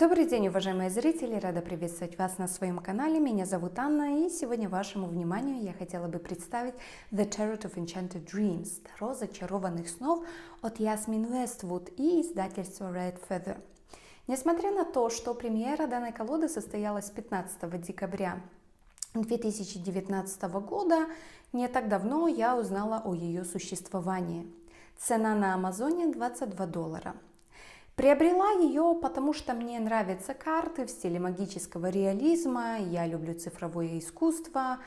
Добрый день, уважаемые зрители! Рада приветствовать вас на своем канале. Меня зовут Анна, и сегодня вашему вниманию я хотела бы представить The Tarot of Enchanted Dreams, Таро зачарованных снов от Ясмин Вествуд и издательства Red Feather. Несмотря на то, что премьера данной колоды состоялась 15 декабря 2019 года, не так давно я узнала о ее существовании. Цена на Амазоне $22. Приобрела ее, потому что мне нравятся карты в стиле магического реализма, я люблю цифровое искусство,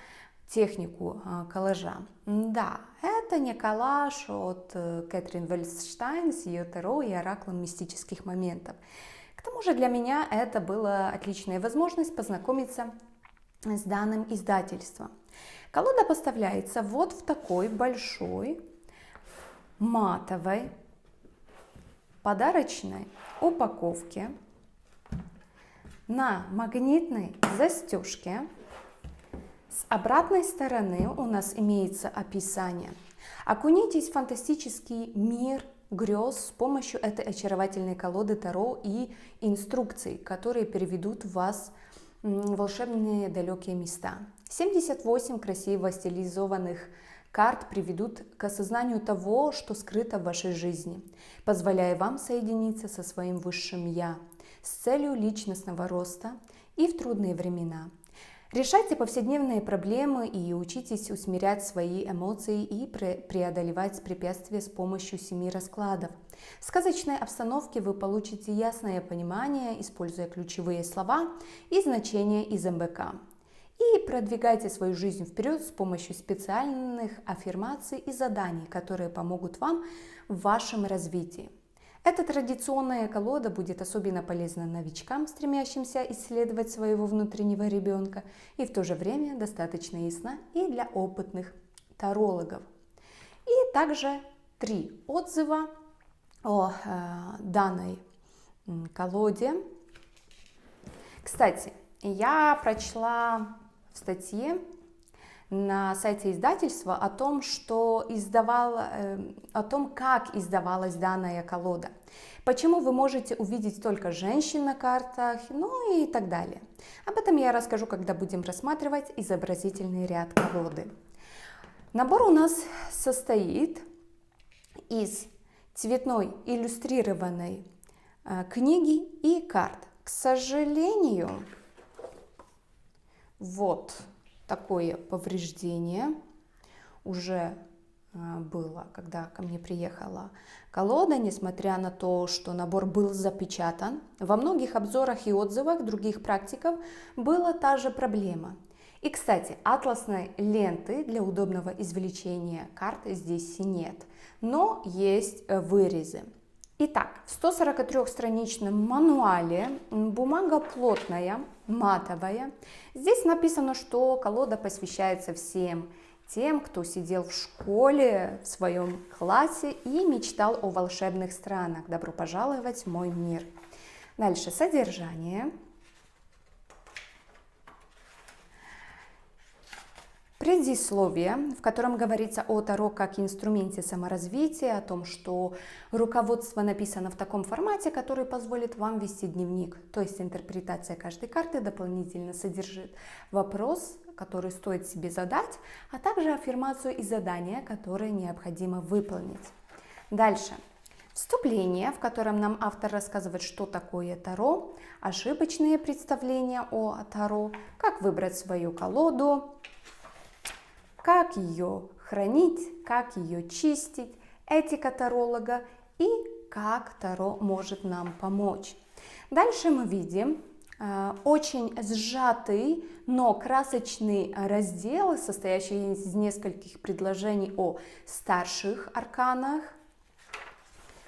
технику коллажа. Да, это не коллаж от Кэтрин Вельсштайн с ее таро и ораклом мистических моментов. К тому же для меня это была отличная возможность познакомиться с данным издательством. Колода поставляется вот в такой большой матовой подарочной упаковке на магнитной застежке. С обратной стороны у нас имеется описание. Окунитесь в фантастический мир грез с помощью этой очаровательной колоды Таро и инструкций, которые переведут вас в волшебные далекие места. 78 красиво стилизованных карт приведут к осознанию того, что скрыто в вашей жизни, позволяя вам соединиться со своим высшим «Я» с целью личностного роста и в трудные времена. Решайте повседневные проблемы и учитесь усмирять свои эмоции и преодолевать препятствия с помощью 7 раскладов. В сказочной обстановке вы получите ясное понимание, используя ключевые слова и значения из МБК. И продвигайте свою жизнь вперед с помощью специальных аффирмаций и заданий, которые помогут вам в вашем развитии. Эта традиционная колода будет особенно полезна новичкам, стремящимся исследовать своего внутреннего ребенка, и в то же время достаточно ясна и для опытных тарологов. И также 3 отзыва о данной колоде. Кстати, я прочла в статье на сайте издательства о том, как издавалась данная колода, почему вы можете увидеть только женщин на картах, ну и так далее. Об этом я расскажу, когда будем рассматривать изобразительный ряд колоды. Набор у нас состоит из цветной иллюстрированной книги и карт. К сожалению, вот такое повреждение уже было, когда ко мне приехала колода, несмотря на то, что набор был запечатан. Во многих обзорах и отзывах других практиков была та же проблема. И, кстати, атласной ленты для удобного извлечения карт здесь нет, но есть вырезы. Итак, в 143-страничном мануале бумага плотная, матовая. Здесь написано, что колода посвящается всем тем, кто сидел в школе, в своем классе и мечтал о волшебных странах. Добро пожаловать в мой мир. Дальше содержание. Предисловие, в котором говорится о Таро как инструменте саморазвития, о том, что руководство написано в таком формате, который позволит вам вести дневник. То есть интерпретация каждой карты дополнительно содержит вопрос, который стоит себе задать, а также аффирмацию и задания, которые необходимо выполнить. Дальше. Вступление, в котором нам автор рассказывает, что такое Таро, ошибочные представления о Таро, как выбрать свою колоду, как ее хранить, как ее чистить, этика таролога и как Таро может нам помочь. Дальше мы видим очень сжатый, но красочный раздел, состоящий из нескольких предложений о старших арканах.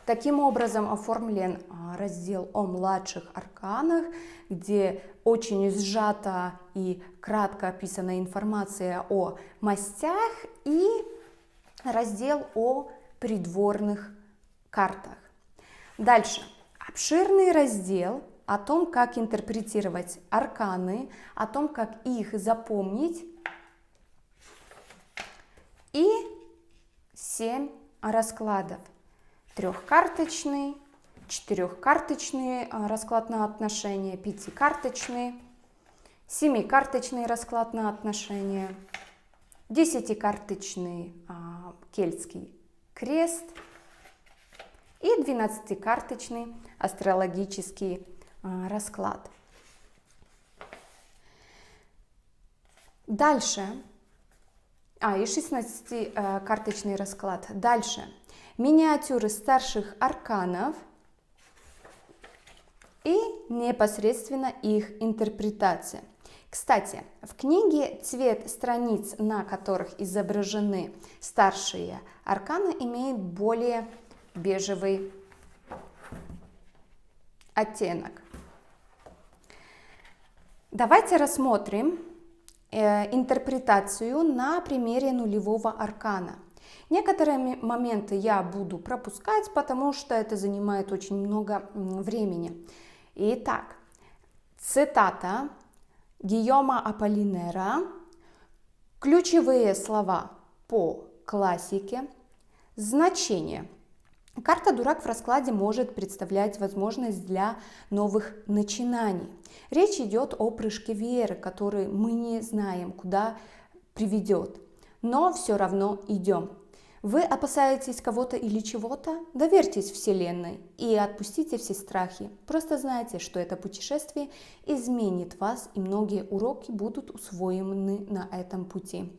Таким образом оформлен раздел о младших арканах, где очень сжата и кратко описана информация о мастях, и раздел о придворных картах. Дальше обширный раздел о том, как интерпретировать арканы, о том, как их запомнить, и 7 раскладов. Трехкарточный, 4-карточный расклад на отношения, 5-карточный, 7-карточный расклад на отношения, 10-карточный кельтский крест и 12-карточный астрологический расклад. Дальше, и 16-карточный расклад. Дальше, миниатюры старших арканов и непосредственно их интерпретация. Кстати, в книге цвет страниц, на которых изображены старшие арканы, имеет более бежевый оттенок. Давайте рассмотрим интерпретацию на примере нулевого аркана. Некоторые моменты я буду пропускать, потому что это занимает очень много времени. Итак, цитата Гийома Аполлинера, ключевые слова по классике, значение. Карта «Дурак» в раскладе может представлять возможность для новых начинаний. Речь идет о прыжке веры, который мы не знаем, куда приведет, но все равно идем. Вы опасаетесь кого-то или чего-то? Доверьтесь Вселенной и отпустите все страхи. Просто знайте, что это путешествие изменит вас, и многие уроки будут усвоены на этом пути.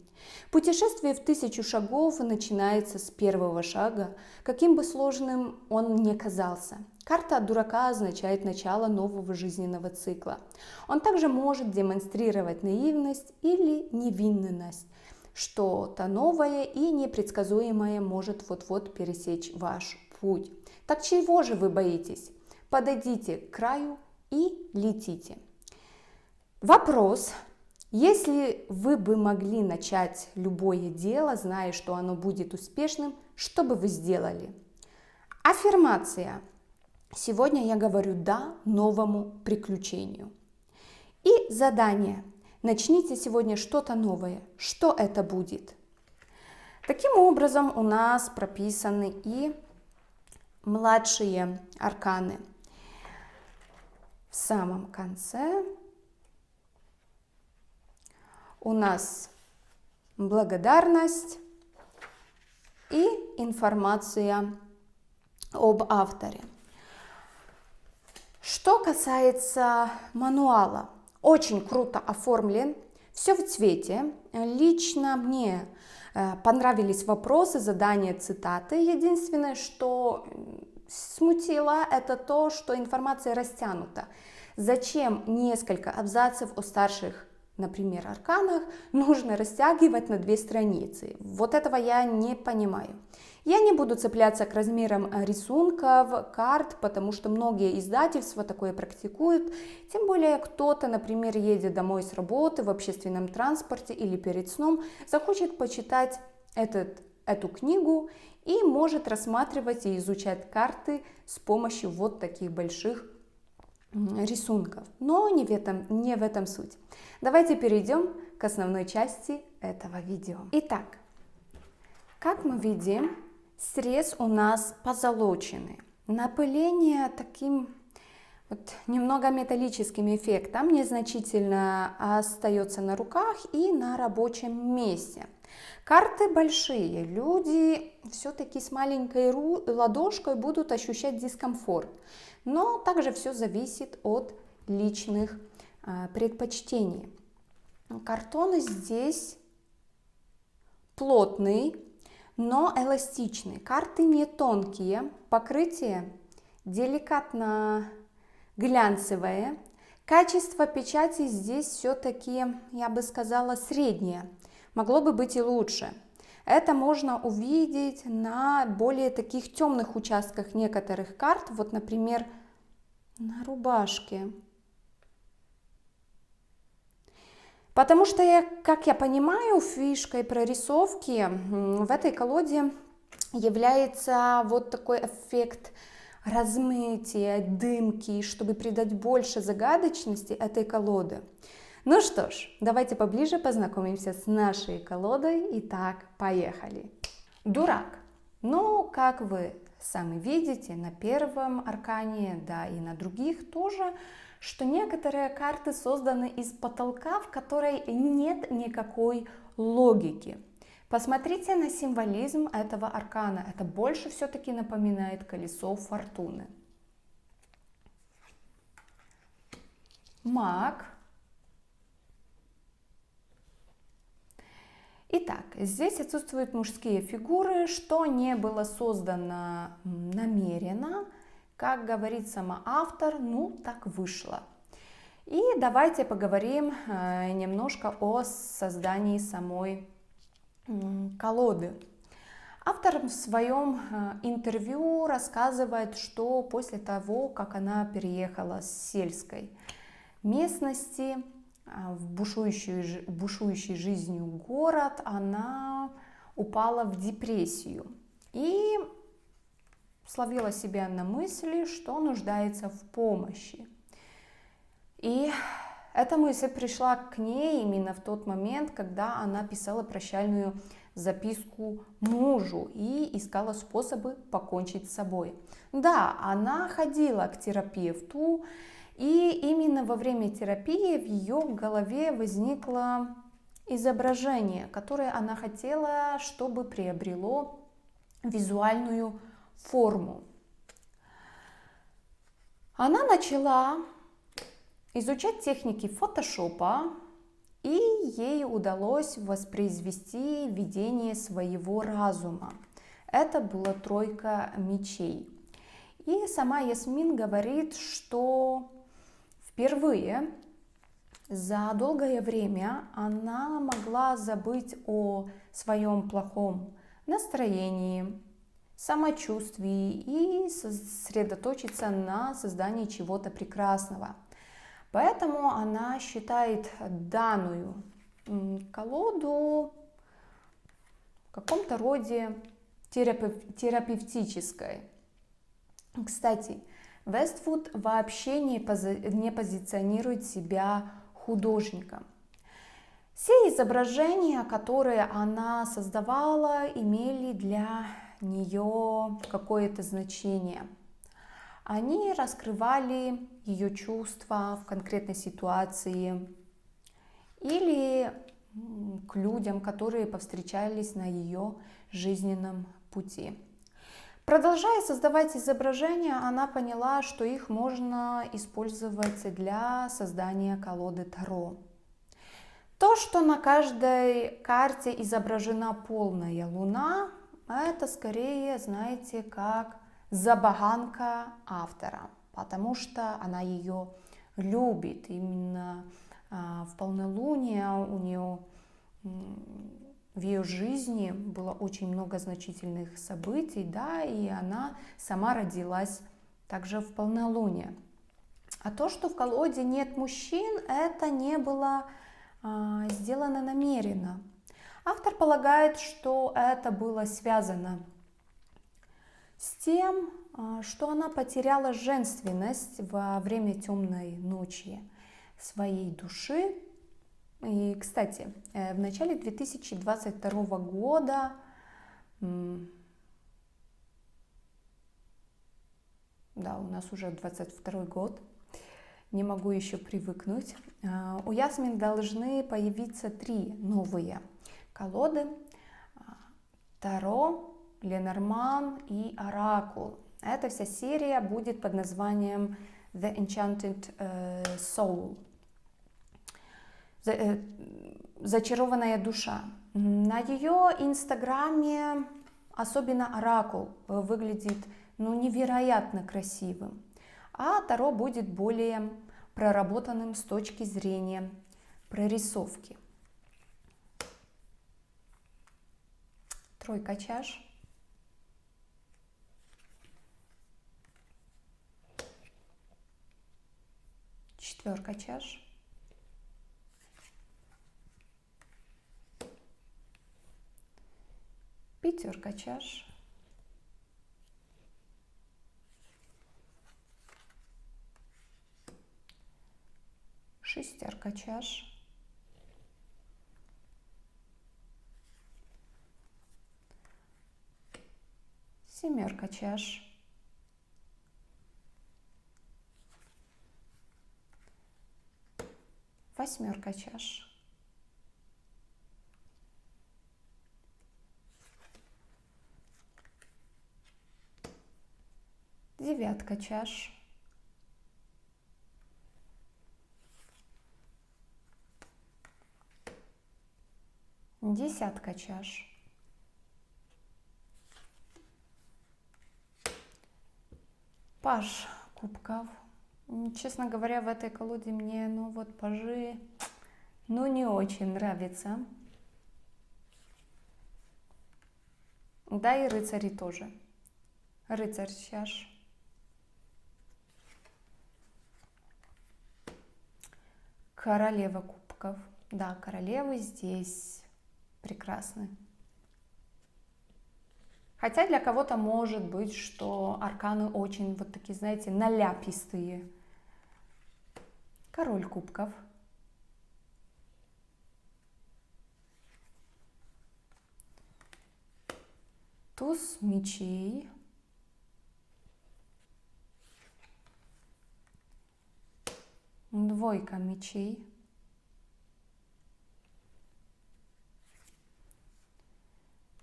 Путешествие в 1000 шагов начинается с первого шага, каким бы сложным он ни казался. Карта дурака означает начало нового жизненного цикла. Он также может демонстрировать наивность или невинность. Что-то новое и непредсказуемое может вот-вот пересечь ваш путь. Так чего же вы боитесь? Подойдите к краю и летите. Вопрос. Если вы бы могли начать любое дело, зная, что оно будет успешным, что бы вы сделали? Аффирмация. Сегодня я говорю «да» новому приключению. И задание. Начните сегодня что-то новое. Что это будет? Таким образом, у нас прописаны и младшие арканы. В самом конце у нас благодарность и информация об авторе. Что касается мануала, очень круто оформлен, все в цвете. Лично мне понравились вопросы, задания, цитаты. Единственное, что смутило, это то, что информация растянута. Зачем несколько абзацев о старших, например, арканах нужно растягивать на 2 страницы? Вот этого я не понимаю. Я не буду цепляться к размерам рисунков, карт, потому что многие издательства такое практикуют. Тем более кто-то, например, едет домой с работы в общественном транспорте или перед сном, захочет почитать эту книгу и может рассматривать и изучать карты с помощью вот таких больших рисунков. Но не в этом суть. Давайте перейдем к основной части этого видео. Итак, как мы видим, срез у нас позолоченный. Напыление таким вот немного металлическим эффектом незначительно остается на руках и на рабочем месте. Карты большие, люди все-таки с маленькой ладошкой будут ощущать дискомфорт. Но также все зависит от личных предпочтений. Картон здесь плотный, но эластичный. Карты не тонкие, покрытие деликатно глянцевое. Качество печати здесь все-таки, я бы сказала, среднее. Могло бы быть и лучше. Это можно увидеть на более таких темных участках некоторых карт. Вот, например, на рубашке. Потому что, как я понимаю, фишкой прорисовки в этой колоде является вот такой эффект размытия, дымки, чтобы придать больше загадочности этой колоды. Ну что ж, давайте поближе познакомимся с нашей колодой. Итак, поехали. Дурак. Ну, как вы сами видите на первом аркане, да и на других тоже, что некоторые карты созданы из потолка, в которой нет никакой логики. Посмотрите на символизм этого аркана. Это больше все-таки напоминает колесо фортуны. Маг. Итак, здесь отсутствуют мужские фигуры, что не было создано намеренно. Как говорит сама автор, ну так вышло. И давайте поговорим немножко о создании самой колоды. Автор в своем интервью рассказывает, что после того, как она переехала с сельской местности в бушующий жизнью город, она упала в депрессию и словила себя на мысли, что нуждается в помощи. И эта мысль пришла к ней именно в тот момент, когда она писала прощальную записку мужу и искала способы покончить с собой. Да, она ходила к терапевту, и именно во время терапии в ее голове возникло изображение, которое она хотела, чтобы приобрело визуальную форму. Она начала изучать техники фотошопа, и ей удалось воспроизвести видение своего разума. Это была тройка мечей. И сама Ясмин говорит, что впервые за долгое время она могла забыть о своем плохом настроении, самочувствии и сосредоточиться на создании чего-то прекрасного. Поэтому она считает данную колоду в каком-то роде терапевтической. Кстати, Вествуд вообще не позиционирует себя художником. Все изображения, которые она создавала, имели для нее какое-то значение. Они раскрывали ее чувства в конкретной ситуации или к людям, которые повстречались на ее жизненном пути. Продолжая создавать изображения, она поняла, что их можно использовать для создания колоды Таро. То, что на каждой карте изображена полная луна, это скорее, знаете, как забаганка автора, потому что она ее любит. Именно в полнолуние у нее в ее жизни было очень много значительных событий, да, и она сама родилась также в полнолуние. А то, что в колоде нет мужчин, это не было сделано намеренно. Автор полагает, что это было связано с тем, что она потеряла женственность во время темной ночи своей души. И, кстати, в начале 2022 года, да, у нас уже 22 год, не могу еще привыкнуть, у Ясмин должны появиться 3 новые колоды: Таро, Ленорман и Оракул. Эта вся серия будет под названием The Enchanted Soul. Зачарованная душа. На ее инстаграме особенно Оракул выглядит невероятно красивым, а Таро будет более проработанным с точки зрения прорисовки. Тройка чаш. Четверка чаш. Пятерка чаш. Шестерка чаш. Семерка чаш. Восьмерка чаш. Девятка чаш. Десятка чаш. Паж кубков. Честно говоря, в этой колоде мне, ну вот, пажи, ну не очень нравится. Да и рыцари тоже. Рыцарь чаш. Королева кубков. Да, королевы здесь прекрасны. Хотя для кого-то может быть, что арканы очень вот такие, знаете, наляпистые. Король кубков. Туз мечей. Двойка мечей.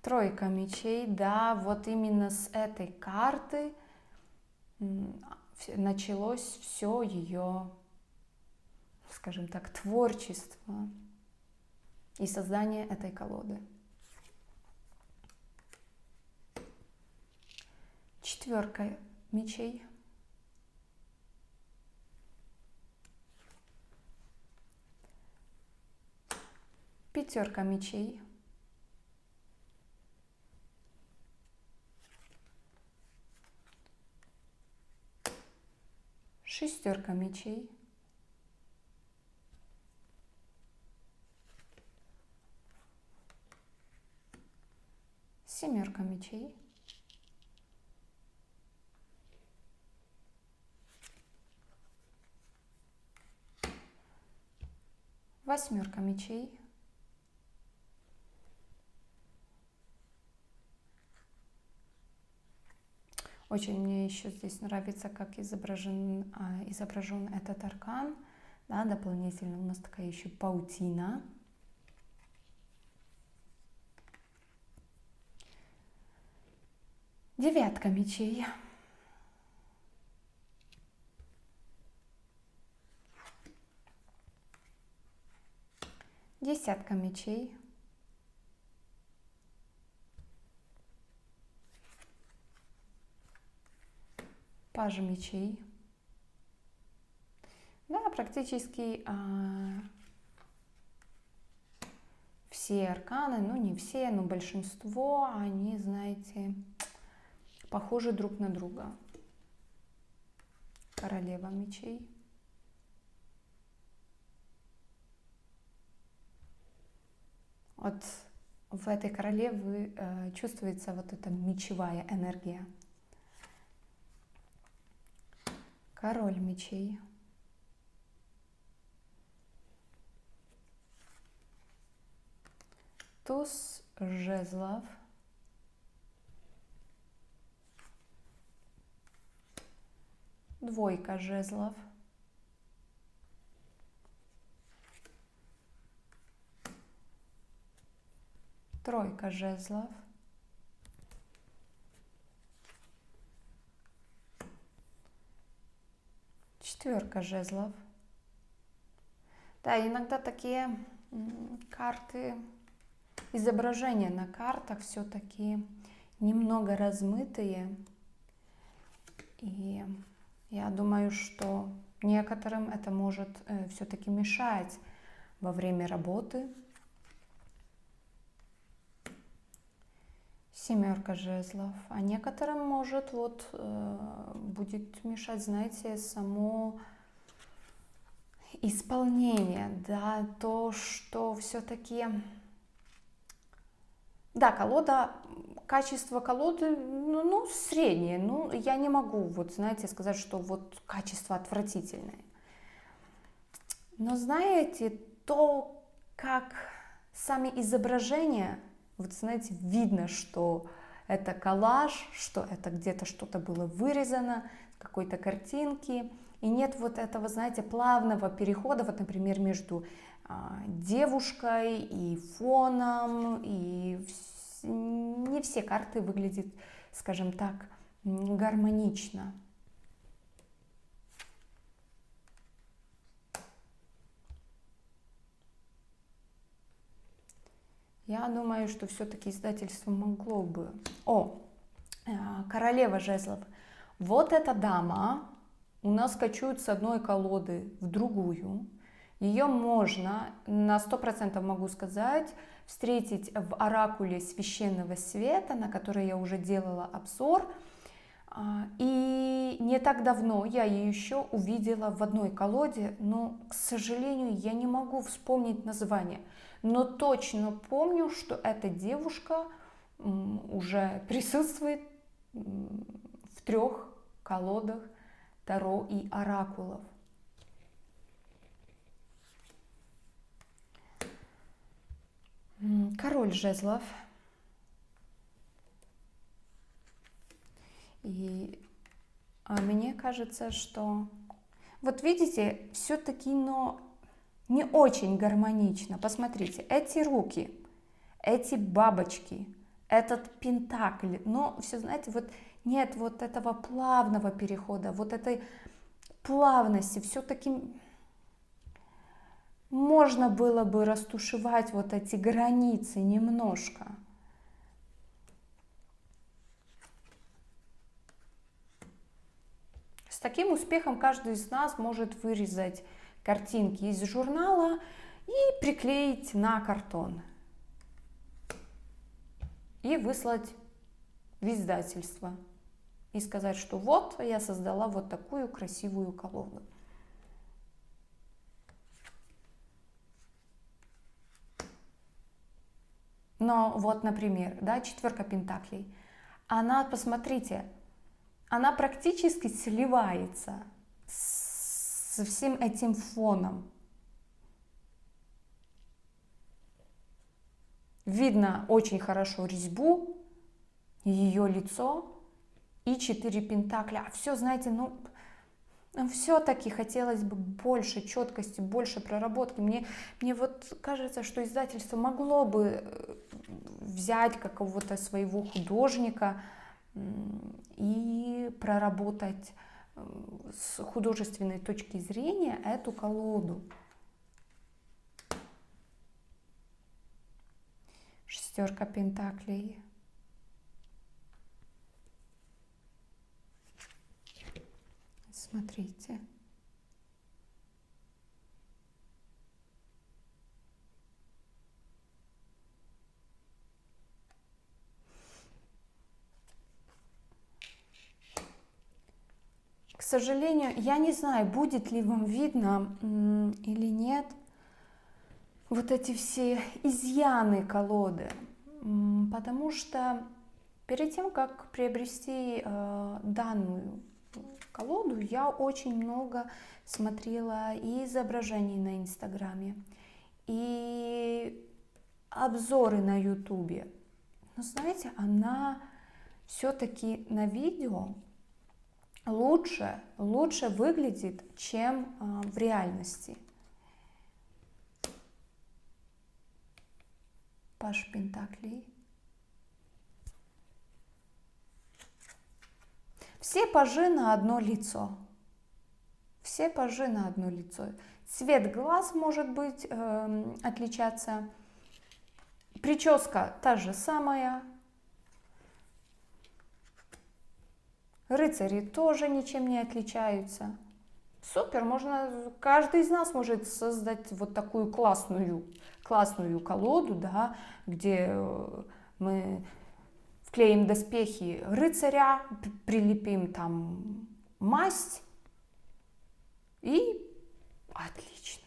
Тройка мечей. Да, вот именно с этой карты началось все ее, скажем так, творчество и создание этой колоды. Четверка мечей. Пятерка мечей. Шестерка мечей. Семерка мечей. Восьмерка мечей. Очень мне еще здесь нравится, как изображен этот аркан. Да, дополнительно у нас такая еще паутина. Девятка мечей. Десятка мечей. Паж мечей. Да, практически все арканы, ну не все, но большинство, они, знаете, похожи друг на друга. Королева мечей. Вот в этой королеве чувствуется вот эта мечевая энергия. Король мечей. Туз жезлов. Двойка жезлов. Тройка жезлов. Четверка жезлов. Да, иногда такие карты, изображения на картах все-таки немного размытые. И я думаю, что некоторым это может все-таки мешать во время работы. Семерка жезлов. А некоторым может вот будет мешать, знаете, само исполнение, да, то, что все-таки, да, колода, качество колоды, ну, среднее, ну, я не могу, вот, знаете, сказать, что вот качество отвратительное. Но, знаете, то, как сами изображения, вот, знаете, видно, что это коллаж, что это где-то что-то было вырезано, какой-то картинки. И нет вот этого, знаете, плавного перехода, вот, например, между девушкой и фоном, и не все карты выглядят, скажем так, гармонично. Я думаю, что все-таки издательство могло бы... Королева жезлов. Вот эта дама у нас кочует с одной колоды в другую. Ее можно, на 100% могу сказать, встретить в оракуле священного света, на который я уже делала обзор. И не так давно я ее еще увидела в одной колоде, но, к сожалению, я не могу вспомнить название. Но точно помню, что эта девушка уже присутствует в 3 колодах Таро и оракулов. Король жезлов. И мне кажется, что... Вот видите, все-таки, но не очень гармонично. Посмотрите, эти руки, эти бабочки, этот пентакль, но все, знаете, вот нет вот этого плавного перехода, вот этой плавности. Все-таки можно было бы растушевать вот эти границы немножко. С таким успехом каждый из нас может вырезать картинки из журнала и приклеить на картон. И выслать в издательство. И сказать, что вот я создала вот такую красивую колоду. Но вот, например, да, 4 пентаклей. Она, посмотрите, она практически сливается со всем этим фоном. Видно очень хорошо резьбу, ее лицо и 4 пентакля. А все, знаете, ну, все-таки хотелось бы больше четкости, больше проработки. Мне вот кажется, что издательство могло бы взять какого-то своего художника и проработать с художественной точки зрения эту колоду. 6 пентаклей. Смотрите. К сожалению, я не знаю, будет ли вам видно или нет вот эти все изъяны колоды, потому что перед тем, как приобрести данную колоду, я очень много смотрела и изображений на Инстаграме, и обзоры на Ютубе. Но знаете, она все-таки на видео лучше выглядит, чем в реальности. Паж пентаклей. Все пажи на одно лицо. Все пажи на одно лицо. Цвет глаз может быть отличаться. Прическа та же самая. Рыцари тоже ничем не отличаются. Супер, каждый из нас может создать вот такую классную колоду, да, где мы вклеим доспехи рыцаря, прилепим там масть, и отлично.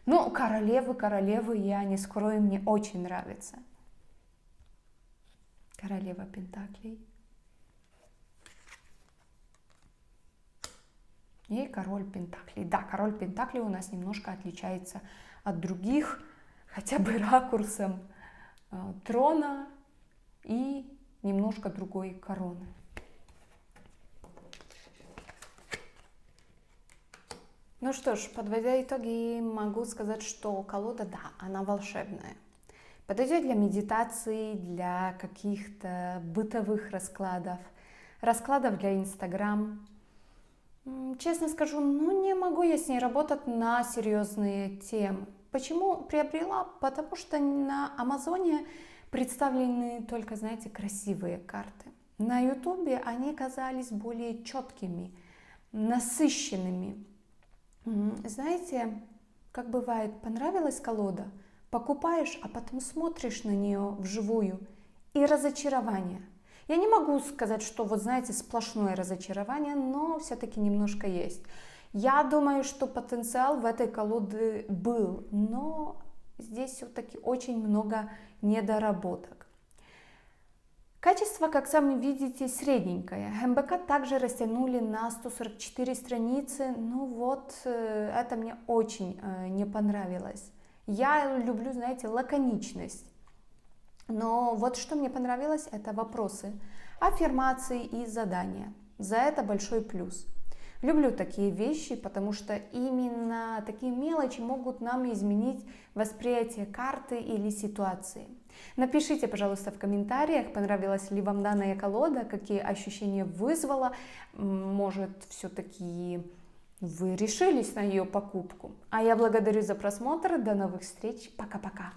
Ну, королевы, я не скрою, мне очень нравится. Королева пентаклей. И король пентаклей. Да, король пентаклей у нас немножко отличается от других, хотя бы ракурсом. трона и немножко другой короны. Ну что ж, подводя итоги, могу сказать, что колода, да, она волшебная. Подойдет для медитации, для каких-то бытовых раскладов, раскладов для Инстаграм. Честно скажу, ну не могу я с ней работать на серьезные темы. Почему приобрела? Потому что на Амазоне представлены только, знаете, красивые карты. На Ютубе они казались более четкими, насыщенными. Знаете, как бывает, понравилась колода, покупаешь, а потом смотришь на нее вживую, и разочарование. Я не могу сказать, что, вот знаете, сплошное разочарование, но все-таки немножко есть. Я думаю, что потенциал в этой колоде был, но здесь все-таки очень много недоработок. Качество, как сами видите, средненькое. МБК также растянули на 144 страницы. Ну вот, это мне очень не понравилось. Я люблю, знаете, лаконичность. Но вот что мне понравилось, это вопросы, аффирмации и задания. За это большой плюс. Люблю такие вещи, потому что именно такие мелочи могут нам изменить восприятие карты или ситуации. Напишите, пожалуйста, в комментариях, понравилась ли вам данная колода, какие ощущения вызвала. Может, все-таки вы решились на ее покупку. А я благодарю за просмотр. До новых встреч. Пока-пока.